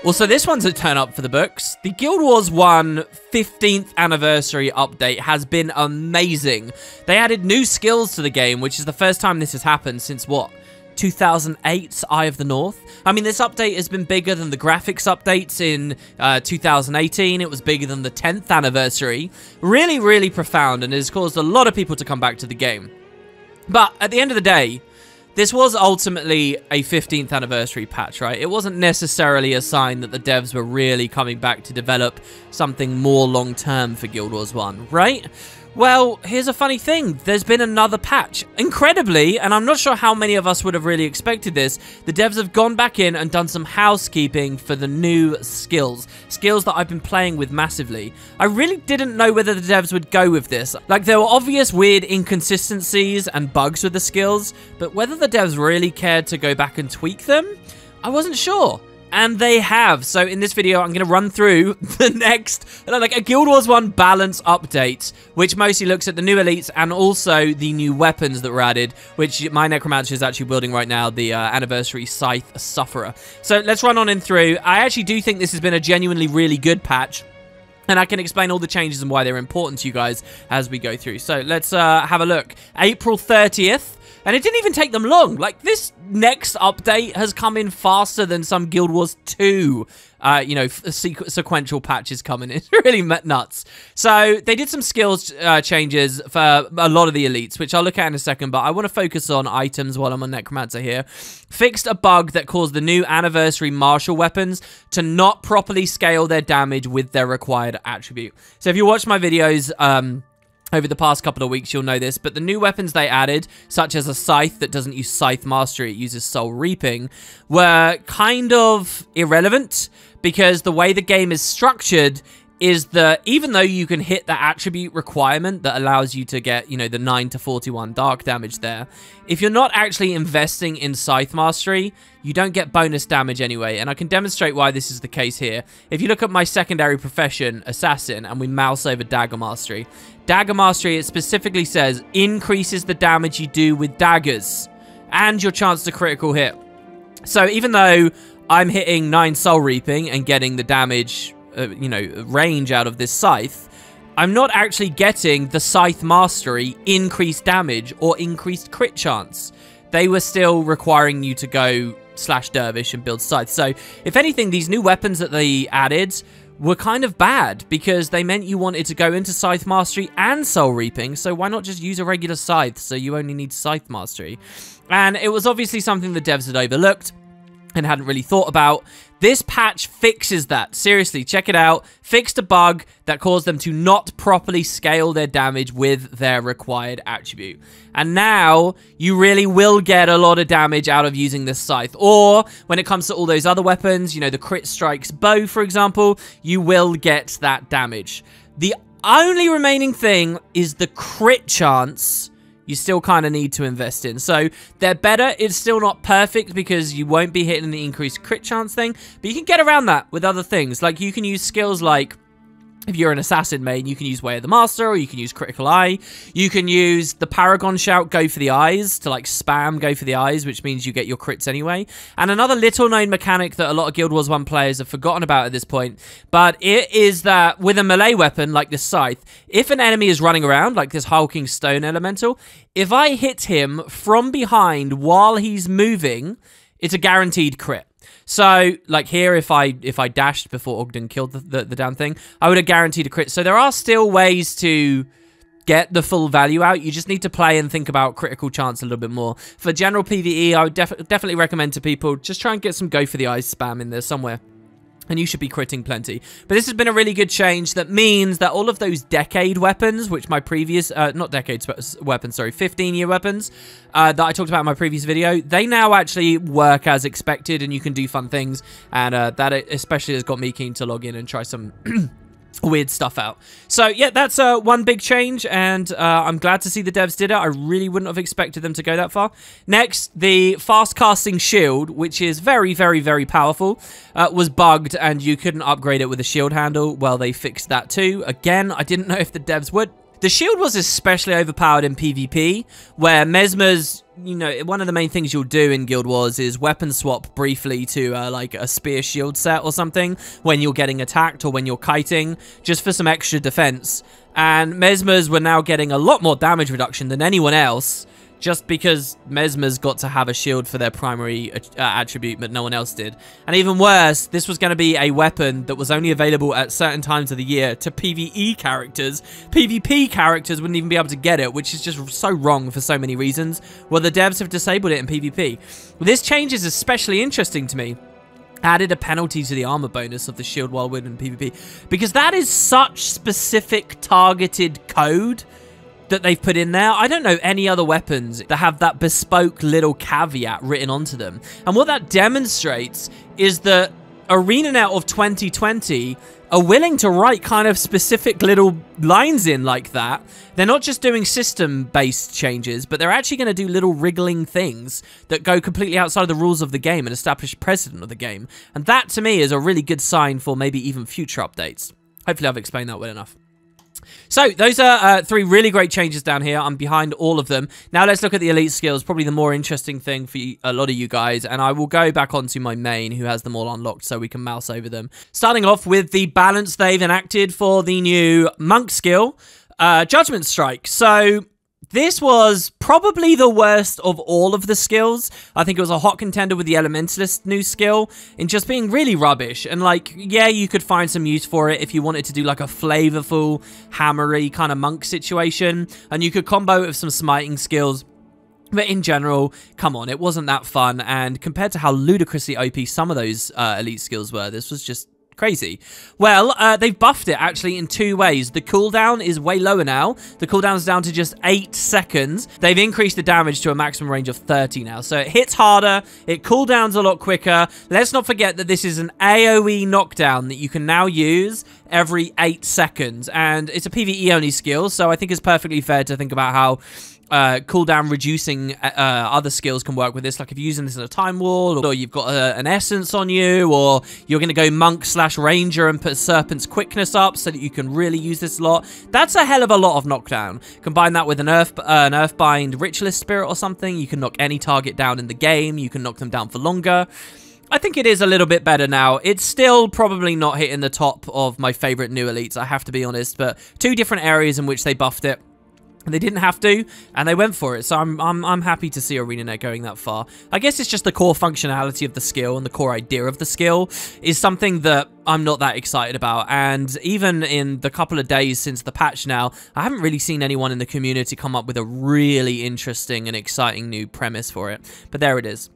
Also, this one's a turn up for the books. The Guild Wars 1 15th anniversary update has been amazing. They added new skills to the game, which is the first time this has happened since, what, 2008's Eye of the North? I mean, this update has been bigger than the graphics updates in 2018. It was bigger than the 10th anniversary. Really, really profound, and has caused a lot of people to come back to the game. But at the end of the day, this was ultimately a 15th anniversary patch, right? It wasn't necessarily a sign that the devs were really coming back to develop something more long-term for Guild Wars 1, right? Well, here's a funny thing. There's been another patch. Incredibly, and I'm not sure how many of us would have really expected this, the devs have gone back in and done some housekeeping for the new skills. Skills that I've been playing with massively. I really didn't know whether the devs would go with this. Like, there were obvious weird inconsistencies and bugs with the skills, but whether the devs really cared to go back and tweak them, I wasn't sure. And they have. So in this video, I'm going to run through the next, like, a Guild Wars 1 balance update, which mostly looks at the new elites and also the new weapons that were added, which my Necromancer is actually building right now, the Anniversary Scythe Sufferer. So let's run on in through. I actually do think this has been a genuinely really good patch, and I can explain all the changes and why they're important to you guys as we go through. So let's have a look. April 30th. And it didn't even take them long. Like, this next update has come in faster than some Guild Wars 2, you know, sequential patches coming in. It's really nuts. So, they did some skills changes for a lot of the elites, which I'll look at in a second, but I want to focus on items while I'm on Necromancer here. Fixed a bug that caused the new Anniversary Martial weapons to not properly scale their damage with their required attribute. So, if you watch my videos, over the past couple of weeks, you'll know this, but the new weapons they added, such as a scythe that doesn't use Scythe Mastery, it uses Soul Reaping, were kind of irrelevant, because the way the game is structured is that even though you can hit the attribute requirement that allows you to get, you know, the 9 to 41 dark damage there, if you're not actually investing in Scythe Mastery, you don't get bonus damage anyway, and I can demonstrate why this is the case here. If you look at my secondary profession, Assassin, and we mouse over Dagger Mastery, it specifically says increases the damage you do with daggers and your chance to critical hit. So even though I'm hitting 9 Soul Reaping and getting the damage, you know, range out of this scythe, I'm not actually getting the Scythe Mastery increased damage or increased crit chance. They were still requiring you to go /dervish and build scythe. So if anything, these new weapons that they added were kind of bad, because they meant you wanted to go into Scythe Mastery and Soul Reaping, so why not just use a regular scythe so you only need Scythe Mastery? And it was obviously something the devs had overlooked and hadn't really thought about. This patch fixes that. Seriously, check it out. Fixed a bug that caused them to not properly scale their damage with their required attribute. And now, you really will get a lot of damage out of using this scythe. Or, when it comes to all those other weapons, you know, the Crit Strikes bow, for example, you will get that damage. The only remaining thing is the crit chance you still kind of need to invest in. So they're better. It's still not perfect because you won't be hitting the increased crit chance thing, but you can get around that with other things. Like, you can use skills like, if you're an assassin main, you can use Way of the Master, or you can use Critical Eye. You can use the Paragon shout, Go for the Eyes, to like spam Go for the Eyes, which means you get your crits anyway. And another little known mechanic that a lot of Guild Wars 1 players have forgotten about at this point, but it is that with a melee weapon like this scythe, if an enemy is running around, like this hulking stone elemental, if I hit him from behind while he's moving, it's a guaranteed crit. So, like here, if I dashed before Ogden killed the damn thing, I would have guaranteed a crit. So there are still ways to get the full value out. You just need to play and think about critical chance a little bit more. For general PvE, I would definitely recommend to people, just try and get some Go for the Eyes spam in there somewhere, and you should be critting plenty. But this has been a really good change that means that all of those decade weapons, which my previous, not decade weapons, sorry, 15-year weapons that I talked about in my previous video, they now actually work as expected, and you can do fun things, and that especially has got me keen to log in and try some weird stuff out. So yeah, that's one big change, and I'm glad to see the devs did it. I really wouldn't have expected them to go that far. Next, the fast casting shield, which is very, very, very powerful, was bugged, and you couldn't upgrade it with a shield handle. Well, they fixed that too. Again, I didn't know if the devs would. The shield was especially overpowered in PvP, where Mesmer's, you know, one of the main things you'll do in Guild Wars is weapon swap briefly to like a spear shield set or something when you're getting attacked or when you're kiting, just for some extra defense. And Mesmer's were now getting a lot more damage reduction than anyone else, just because Mesmer's got to have a shield for their primary attribute, but no one else did. And even worse, this was going to be a weapon that was only available at certain times of the year to PvE characters. PvP characters wouldn't even be able to get it, which is just so wrong for so many reasons. Well, the devs have disabled it in PvP. This change is especially interesting to me. Added a penalty to the armor bonus of the shield while winning PvP, because that is such specific targeted code that they've put in there. I don't know any other weapons that have that bespoke little caveat written onto them. And what that demonstrates is that ArenaNet of 2020 are willing to write kind of specific little lines in like that. They're not just doing system-based changes, but they're actually going to do little wriggling things that go completely outside of the rules of the game and establish precedent of the game. And that, to me, is a really good sign for maybe even future updates. Hopefully I've explained that well enough. So, those are 3 really great changes down here. I'm behind all of them. Now, let's look at the elite skills, probably the more interesting thing for a lot of you guys. And I will go back onto my main, who has them all unlocked, so we can mouse over them. Starting off with the balance they've enacted for the new monk skill, Judgment Strike. So, this was probably the worst of all of the skills. I think it was a hot contender with the Elementalist new skill in just being really rubbish. And like, yeah, you could find some use for it if you wanted to do like a flavorful, hammery kind of monk situation. And you could combo it with some smiting skills. But in general, come on, it wasn't that fun. And compared to how ludicrously OP some of those elite skills were, this was just crazy. Well, they've buffed it actually in 2 ways. The cooldown is way lower now. The cooldown's down to just 8 seconds. They've increased the damage to a maximum range of 30 now. So it hits harder. It cooldowns a lot quicker. Let's not forget that this is an AoE knockdown that you can now use every 8 seconds. And it's a PvE only skill, so I think it's perfectly fair to think about how cooldown reducing other skills can work with this. Like if you're using this in a time wall, or you've got an essence on you, or you're going to go monk / ranger and put serpent's quickness up so that you can really use this a lot. That's a hell of a lot of knockdown. Combine that with an earthbind ritualist spirit or something, you can knock any target down in the game. You can knock them down for longer. I think it is a little bit better now. It's still probably not hitting the top of my favorite new elites, I have to be honest, but 2 different areas in which they buffed it. They didn't have to, and they went for it. So I'm happy to see ArenaNet going that far. I guess it's just the core functionality of the skill and the core idea of the skill is something that I'm not that excited about. And even in the couple of days since the patch now, I haven't really seen anyone in the community come up with a really interesting and exciting new premise for it. But there it is.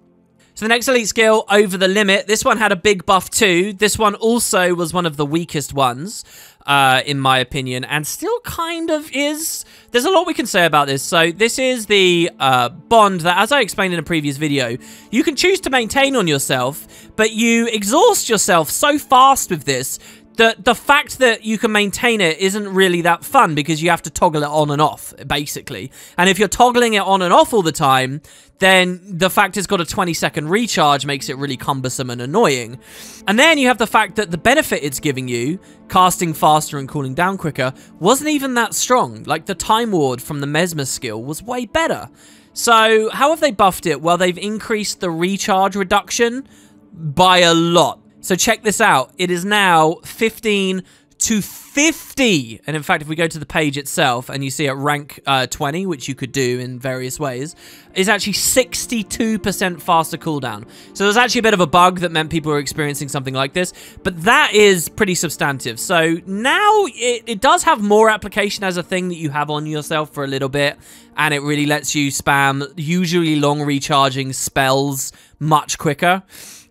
So the next elite skill, Over the Limit. This one had a big buff too. This one also was one of the weakest ones, in my opinion, and still kind of is. There's a lot we can say about this. So this is the bond that, as I explained in a previous video, you can choose to maintain on yourself, but you exhaust yourself so fast with this that the fact that you can maintain it isn't really that fun because you have to toggle it on and off, basically. And if you're toggling it on and off all the time, then the fact it's got a 20-second recharge makes it really cumbersome and annoying. And then you have the fact that the benefit it's giving you, casting faster and cooling down quicker, wasn't even that strong. Like the Time Ward from the Mesmer skill was way better. So how have they buffed it? Well, they've increased the recharge reduction by a lot. So check this out. It is now 15 to 50. And in fact, if we go to the page itself and you see at rank 20, which you could do in various ways, is actually 62% faster cooldown. So there's actually a bit of a bug that meant people were experiencing something like this, but that is pretty substantive. So now it does have more application as a thing that you have on yourself for a little bit, and it really lets you spam usually long recharging spells much quicker.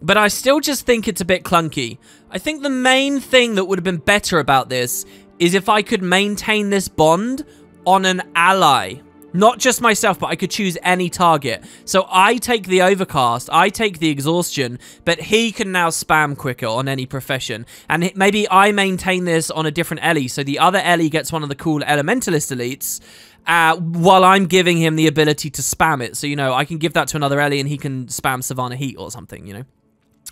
But I still just think it's a bit clunky. I think the main thing that would have been better about this is if I could maintain this bond on an ally. Not just myself, but I could choose any target. So I take the Overcast, I take the Exhaustion, but he can now spam quicker on any profession. And maybe I maintain this on a different Ellie, so the other Ellie gets one of the cool Elementalist elites, while I'm giving him the ability to spam it. So, you know, I can give that to another Ellie and he can spam Savannah Heat or something, you know.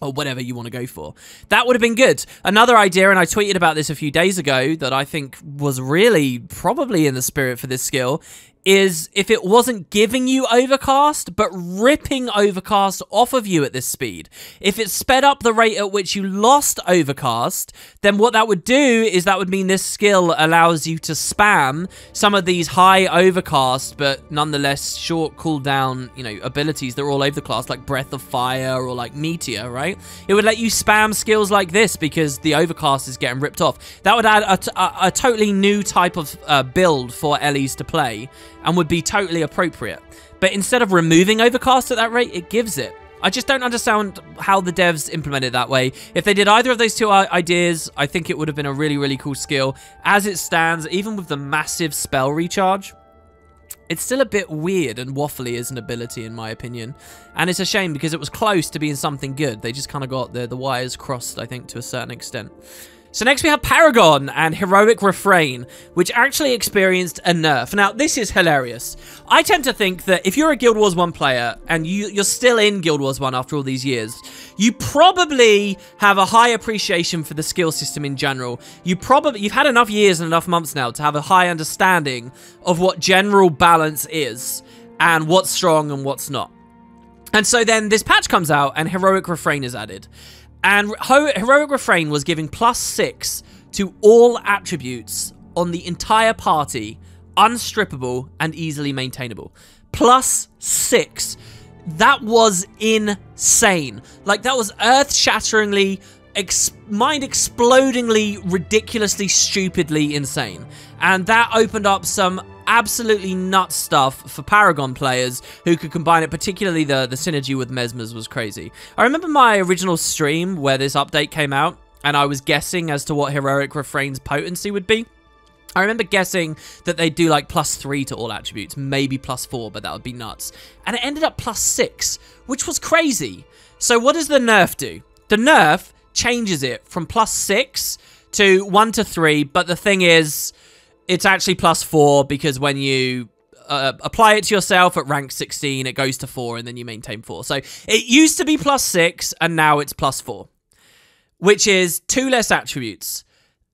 or whatever you want to go for. That would have been good. Another idea, and I tweeted about this a few days ago, that I think was really probably in the spirit for this skill, is if it wasn't giving you overcast, but ripping overcast off of you at this speed. If it sped up the rate at which you lost overcast, then what that would do is that would mean this skill allows you to spam some of these high overcast, but nonetheless short cooldown, you know, abilities that are all over the class, like Breath of Fire or like Meteor, right? It would let you spam skills like this because the overcast is getting ripped off. That would add a totally new type of build for Ellie's to play, and would be totally appropriate. But instead of removing overcast at that rate, it gives it. I just don't understand how the devs implemented it that way. If they did either of those two ideas, I think it would have been a really, really cool skill. As it stands, even with the massive spell recharge, it's still a bit weird and waffly as an ability, in my opinion. And it's a shame because it was close to being something good. They just kind of got the wires crossed, I think, to a certain extent. So next we have Paragon and Heroic Refrain, which actually experienced a nerf. Now, this is hilarious. I tend to think that if you're a Guild Wars 1 player, and you're still in Guild Wars 1 after all these years, you probably have a high appreciation for the skill system in general. You've had enough years and enough months now to have a high understanding of what general balance is, and what's strong and what's not. And so then this patch comes out, and Heroic Refrain is added. And Heroic Refrain was giving +6 to all attributes on the entire party, unstrippable and easily maintainable. +6. That was insane. Like, that was earth-shatteringly, mind-explodingly, ridiculously, stupidly insane. And that opened up some absolutely nuts stuff for Paragon players who could combine it, particularly the synergy with Mesmers was crazy. I remember my original stream where this update came out, and I was guessing as to what Heroic Refrain's potency would be. I remember guessing that they'd do like +3 to all attributes, maybe +4, but that would be nuts. And it ended up +6, which was crazy. So what does the nerf do? The nerf changes it from +6 to 1 to 3, but the thing is, it's actually +4 because when you apply it to yourself at rank 16, it goes to 4 and then you maintain 4. So it used to be +6 and now it's +4, which is 2 less attributes.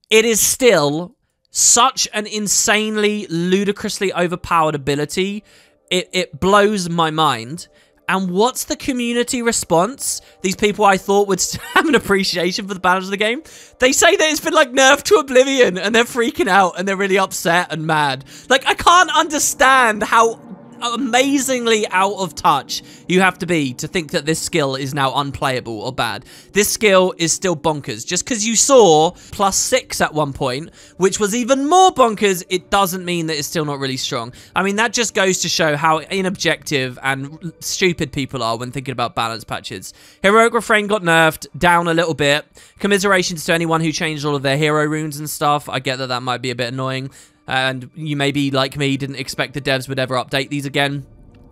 It is still such an insanely, ludicrously overpowered ability. It blows my mind. And what's the community response? These people I thought would have an appreciation for the balance of the game. They say that it's been like nerfed to oblivion and they're freaking out and they're really upset and mad. Like, I can't understand how amazingly out of touch you have to be to think that this skill is now unplayable or bad. This skill is still bonkers. Just because you saw +6 at one point, which was even more bonkers, it doesn't mean that it's still not really strong. I mean, that just goes to show how inobjective and stupid people are when thinking about balance patches. Heroic Refrain got nerfed down a little bit. Commiserations to anyone who changed all of their hero runes and stuff. I get that that might be a bit annoying. And you maybe, like me, didn't expect the devs would ever update these again.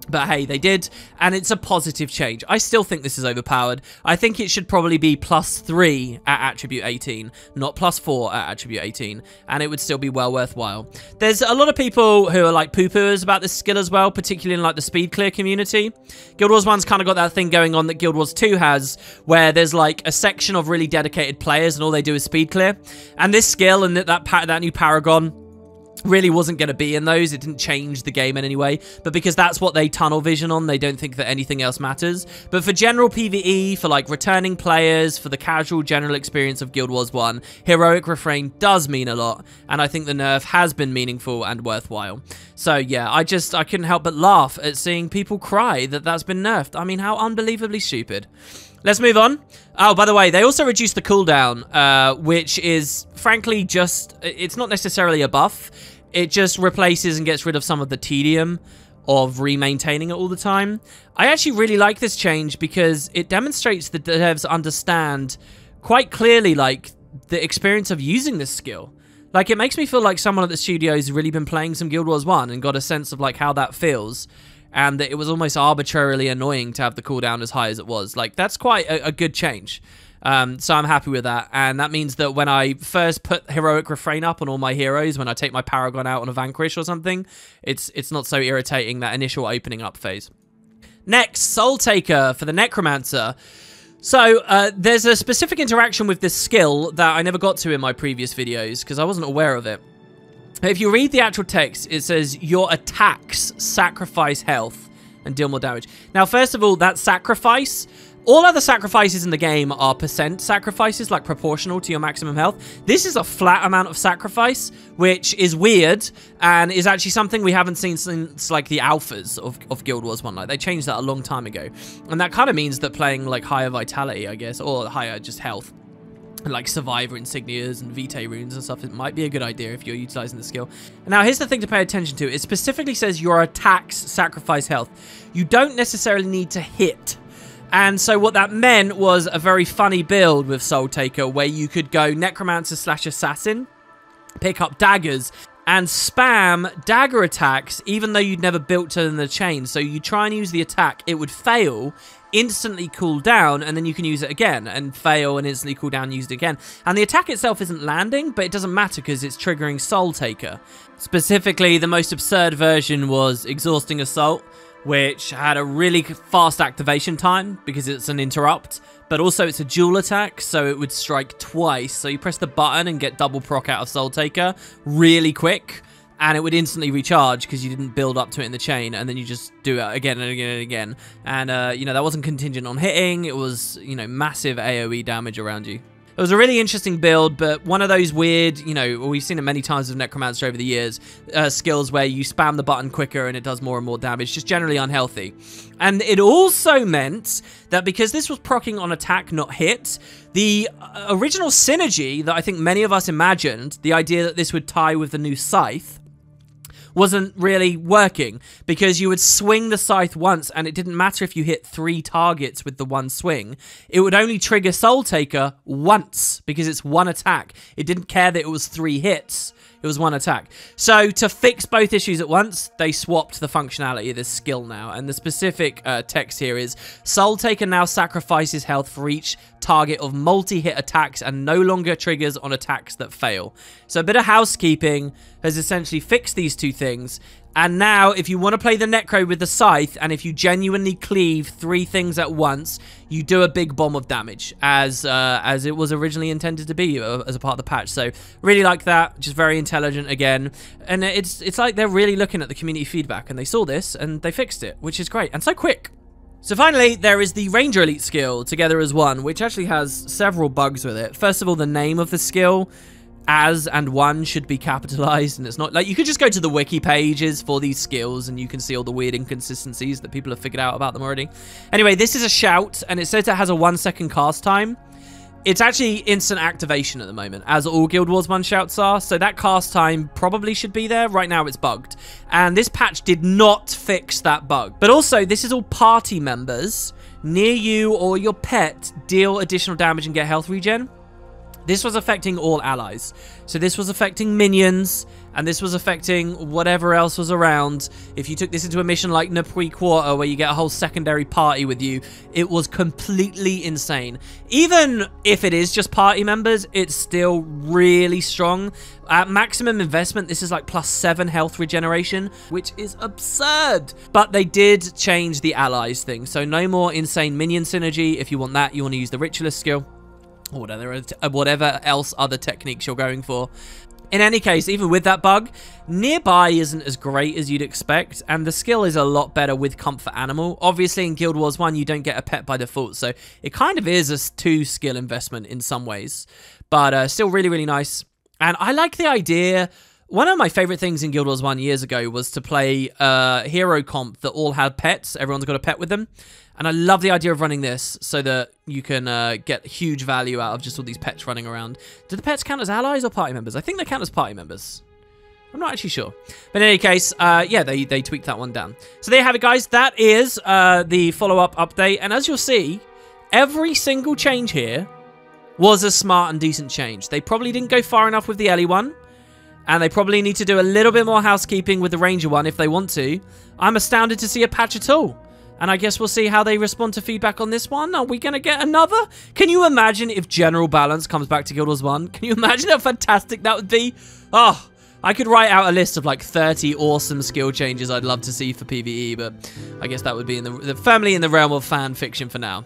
But hey, they did, and it's a positive change. I still think this is overpowered. I think it should probably be +3 at Attribute 18, not +4 at Attribute 18, and it would still be well worthwhile. There's a lot of people who are like poo-pooers about this skill as well, particularly in like the speed clear community. Guild Wars 1's kind of got that thing going on that Guild Wars 2 has, where there's like a section of really dedicated players and all they do is speed clear. And this skill and that new Paragon really wasn't going to be in those. It didn't change the game in any way, but because that's what they tunnel vision on, they don't think that anything else matters. But for general PvE, for like returning players, for the casual general experience of Guild Wars 1, Heroic Refrain does mean a lot, and I think the nerf has been meaningful and worthwhile. So yeah, I couldn't help but laugh at seeing people cry that that's been nerfed. I mean, how unbelievably stupid. Let's move on. Oh, by the way, they also reduced the cooldown, which is, frankly, it's not necessarily a buff. It just replaces and gets rid of some of the tedium of re-maintaining it all the time. I actually really like this change because it demonstrates that the devs understand quite clearly, like, the experience of using this skill. Like, it makes me feel like someone at the studio's really been playing some Guild Wars 1 and got a sense of, like, how that feels. And that it was almost arbitrarily annoying to have the cooldown as high as it was. Like, that's quite a good change. So I'm happy with that. And that means that when I first put Heroic Refrain up on all my heroes, when I take my Paragon out on a Vanquish or something, it's not so irritating, that initial opening up phase. Next, Soul Taker for the Necromancer. So, there's a specific interaction with this skill that I never got to in my previous videos because I wasn't aware of it. If you read the actual text, it says, your attacks sacrifice health and deal more damage. Now, first of all, that sacrifice, all other sacrifices in the game are percent sacrifices, like proportional to your maximum health. This is a flat amount of sacrifice, which is weird, and is actually something we haven't seen since, like, the alphas of Guild Wars 1. Like, they changed that a long time ago. And that kind of means that playing, like, higher vitality, I guess, or higher just health, like Survivor insignias and Vitae runes and stuff, it might be a good idea if you're utilizing the skill. And now here's the thing to pay attention to. It specifically says your attacks sacrifice health. You don't necessarily need to hit. And so what that meant was a very funny build with Soul Taker where you could go Necromancer / Assassin, pick up daggers, and spam dagger attacks even though you'd never built to the chain. So you try and use the attack, it would fail, instantly cool down, and then you can use it again, and fail and instantly cool down, use it again. And the attack itself isn't landing, but it doesn't matter because it's triggering Soul Taker. Specifically, the most absurd version was Exhausting Assault, which had a really fast activation time because it's an interrupt, but also it's a dual attack, so it would strike twice. So you press the button and get double proc out of Soul Taker really quick, and it would instantly recharge because you didn't build up to it in the chain, and then you just do it again and again and again. And, you know, that wasn't contingent on hitting. It was, you know, massive AoE damage around you. It was a really interesting build, but one of those weird, you know, we've seen it many times with Necromancer over the years, skills where you spam the button quicker and it does more and more damage, just generally unhealthy. And it also meant that because this was proccing on attack, not hit, the original synergy that I think many of us imagined, the idea that this would tie with the new Scythe, wasn't really working because you would swing the Scythe once and it didn't matter if you hit 3 targets with the one swing. It would only trigger Soul Taker once because it's one attack. It didn't care that it was 3 hits. It was one attack. So to fix both issues at once, they swapped the functionality of this skill now. And the specific text here is, Soul Taker now sacrifices health for each target of multi-hit attacks and no longer triggers on attacks that fail. So a bit of housekeeping has essentially fixed these two things. And now, if you want to play the Necro with the Scythe, and if you genuinely cleave 3 things at once, you do a big bomb of damage, as it was originally intended to be as a part of the patch. So, really like that. Just very intelligent again. And it's like they're really looking at the community feedback, and they saw this, and they fixed it, which is great. And so quick. So finally, there is the Ranger Elite skill, Together as One, which actually has several bugs with it. First of all, the name of the skill, as and one, should be capitalized, and it's not. Like, you could just go to the wiki pages for these skills and you can see all the weird inconsistencies that people have figured out about them already. Anyway, this is a shout, and it says it has a 1-second cast time. It's actually instant activation at the moment, as all Guild Wars 1 shouts are, so that cast time probably should be there. Right now it's bugged, and this patch did not fix that bug. But also, this is all party members near you or your pet deal additional damage and get health regen. This was affecting all allies. So this was affecting minions, and this was affecting whatever else was around. If you took this into a mission like Napui Quarter, where you get a whole secondary party with you, it was completely insane. Even if it is just party members, it's still really strong. At maximum investment, this is like +7 health regeneration, which is absurd. But they did change the allies thing. So no more insane minion synergy. If you want that, you want to use the Ritualist skill, or whatever else other techniques you're going for. In any case, even with that bug, nearby isn't as great as you'd expect, and the skill is a lot better with Comfort Animal. Obviously, in Guild Wars 1, you don't get a pet by default, so it kind of is a 2-skill investment in some ways, but still really, really nice. And I like the idea. One of my favorite things in Guild Wars 1 years ago was to play hero comp that all had pets. Everyone's got a pet with them. And I love the idea of running this so that you can get huge value out of just all these pets running around. Do the pets count as allies or party members? I think they count as party members. I'm not actually sure. But in any case, yeah, they tweaked that one down. So there you have it, guys. That is the follow-up update. And as you'll see, every single change here was a smart and decent change. They probably didn't go far enough with the Ellie one. And they probably need to do a little bit more housekeeping with the Ranger one if they want to. I'm astounded to see a patch at all. And I guess we'll see how they respond to feedback on this one. Are we going to get another? Can you imagine if General Balance comes back to Guild Wars 1? Can you imagine how fantastic that would be? Oh, I could write out a list of like 30 awesome skill changes I'd love to see for PvE, but I guess that would be firmly in the realm of fan fiction for now.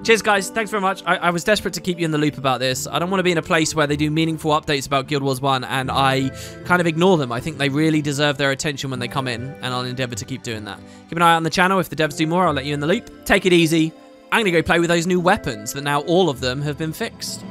Cheers, guys. Thanks very much. I was desperate to keep you in the loop about this. I don't want to be in a place where they do meaningful updates about Guild Wars 1 and I kind of ignore them. I think they really deserve their attention when they come in, and I'll endeavor to keep doing that. Keep an eye out on the channel. If the devs do more, I'll let you in the loop. Take it easy. I'm going to go play with those new weapons that now all of them have been fixed.